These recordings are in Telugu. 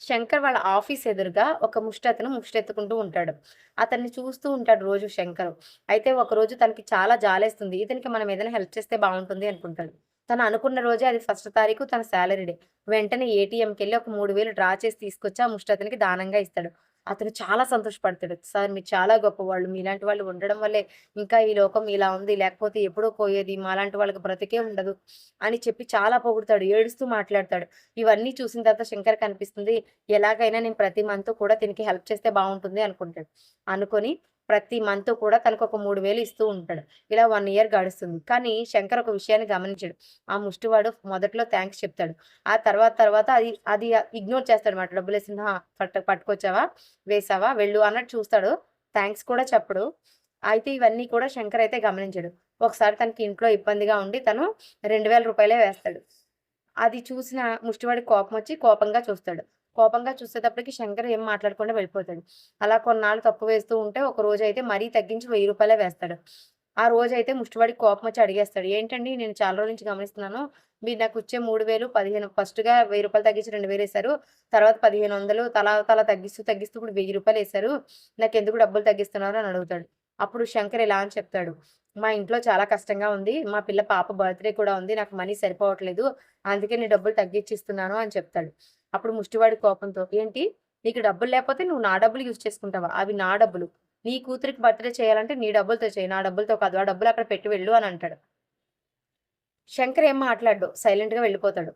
శంకర్ వాళ్ళ ఆఫీస్ ఎదురుగా ఒక ముష్టతను ముష్టెత్తుకుంటూ ఉంటాడు. అతన్ని చూస్తూ ఉంటాడు రోజు శంకరు. అయితే ఒకరోజు తనకి చాలా జాలేస్తుంది. ఇతనికి మనం ఏదైనా హెల్ప్ చేస్తే బావుంటుంది అనుకుంటాడు. తను అనుకున్న రోజే అది ఫస్ట్ తారీఖు తన సాలరీ డే. వెంటనే ఏటీఎంకెళ్ళి ఒక 3000 డ్రా చేసి తీసుకొచ్చి ఆ ముష్టతనికి దానంగా ఇస్తాడు. అతను చాలా సంతోషపడతాడు. సార్ మీరు చాలా గొప్పవాళ్ళు. మీలాంటి వాళ్ళు ఉండడం వల్లే ఇంకా ఈ లోకం ఇలా ఉంది. లేకపోతే ఎప్పుడో పోయేది. మాలాంటి వాళ్ళకి బ్రతికే ఉండదు అని చెప్పి చాలా పొగుడుతాడు. ఏడుస్తూ మాట్లాడతాడు. ఇవన్నీ చూసిన తర్వాత శంకర్‌కనిపిస్తుంది ఎలాగైనా నేను ప్రతి మంత్ కూడా దీనికి హెల్ప్ చేస్తే బావుంటుంది అనుకుంటాడు. అనుకోని ప్రతి మంత్ కూడా తనకొక 3000 ఇస్తూ ఉంటాడు. ఇలా 1 ఇయర్ గడుస్తుంది. కానీ శంకర్ ఒక విషయాన్ని గమనించడు. ఆ ముష్టివాడు మొదట్లో థాంక్స్ చెప్తాడు. ఆ తర్వాత అది అది ఇగ్నోర్ చేస్తాడన్నమాట. డబ్బులేసింది ఆ! పట్టుకొచ్చావా? వేసావా? వెళ్ళు అన్నట్టు చూస్తాడు. థాంక్స్ కూడా చెప్పడు. అయితే ఇవన్నీ కూడా శంకర్ అయితే గమనించడు. ఒకసారి తనకి ఇంట్లో ఇబ్బందిగా ఉండి తను రూ. 2000 వేస్తాడు. అది చూసిన ముష్టివాడికి కోపమొచ్చి కోపంగా చూస్తాడు. కోపంగా చూసేటప్పటికి శంకర్ ఏం మాట్లాడకుండా వెళ్ళిపోతాడు. అలా కొన్నాళ్ళు తప్పు వేస్తూ ఉంటే ఒక రోజైతే మరీ తగ్గించి రూ. 1000 వేస్తాడు. ఆ రోజైతే ముష్టివాడికి కోపమొచ్చి అడిగేస్తాడు. "ఏంటండి నేను చాలా రోజుల నుంచి గమనిస్తున్నాను. మీరు నాకిచ్చే 3000 15 ఫస్ట్‌గా రూ. 1000 తగ్గించి 2000 ఏశారు. తర్వాత 1500 తలా తలా తగ్గిస్తూ ఇప్పుడు రూ. 1000 ఏశారు. నాకెందుకు డబ్బులు తగ్గిస్తున్నారు" అని అడుగుతాడు. అప్పుడు శంకర్ ఇలా అని చెప్తాడు. "మా ఇంట్లో చాలా కష్టంగా ఉంది. మా పిల్ల పాప బర్త్‌డే కూడా ఉంది. నాకు మనీ సరిపోవట్లేదు. అందుకే నీ డబ్బులు తగ్గిచ్చిస్తున్నాను" అని చెప్తాడు. అప్పుడు ముష్టివాడి కోపంతో, "ఏంటి? నీకు డబ్బులు లేపోతే నువ్వు నా డబ్బులు యూజ్ చేసుకుంటావా? అవి నా డబ్బులు. నీ కూతురికి బర్త్‌డే చేయాలంటే నీ డబ్బులతో చెయి. నా డబ్బులతో కాదు. ఆ డబ్బులు అక్కడ పెట్టి వెళ్ళు" అని అంటాడు. శంకర్ ఏం మాట్లాడడు. సైలెంట్‌గా వెళ్ళిపోతాడు.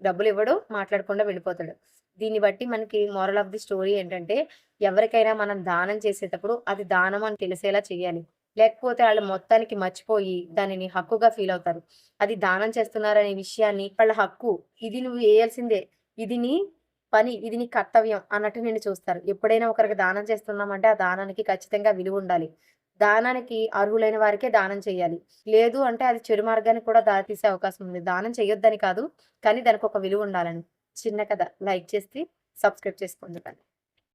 డబ్బులివ్వడు. మాట్లాడకుండా వెళ్ళిపోతాడు. దీన్ని బట్టి మనకి మోరల్ ఆఫ్ ది స్టోరీ ఏంటంటే, ఎవరికైనా మనం దానం చేసేటప్పుడు అది దానం అని తెలిసేలా చేయాలి. లేకపోతే ఆళ్ళు మొత్తానికి మర్చిపోయి దానిని హక్కుగా ఫీలవుతారు. అది దానం చేస్తున్నారనే విషయాన్ని వాళ్ళ హక్కు. ఇది నువ్వు ఏయాల్సిందే. ఇది నీ పని. ఇది నీ కర్తవ్యం అన్నట్టు నిన్ను చూస్తారు. ఎప్పుడైనా ఒకరికి దానం చేస్తున్నామంటే ఆ దానానికి ఖచ్చితంగా విలువుండాలి. దానానికి అర్హులైన వారికే దానం చేయాలి. లేదు అంటే అది చెడు మార్గానికి కూడా దారితీసే అవకాశం ఉంది. దానం చేయొద్దని కాదు. కానీ దానికొక విలువ ఉండాలని. చిన్న కథ. లైక్ చేసి సబ్స్క్రైబ్ చేసుకోండి.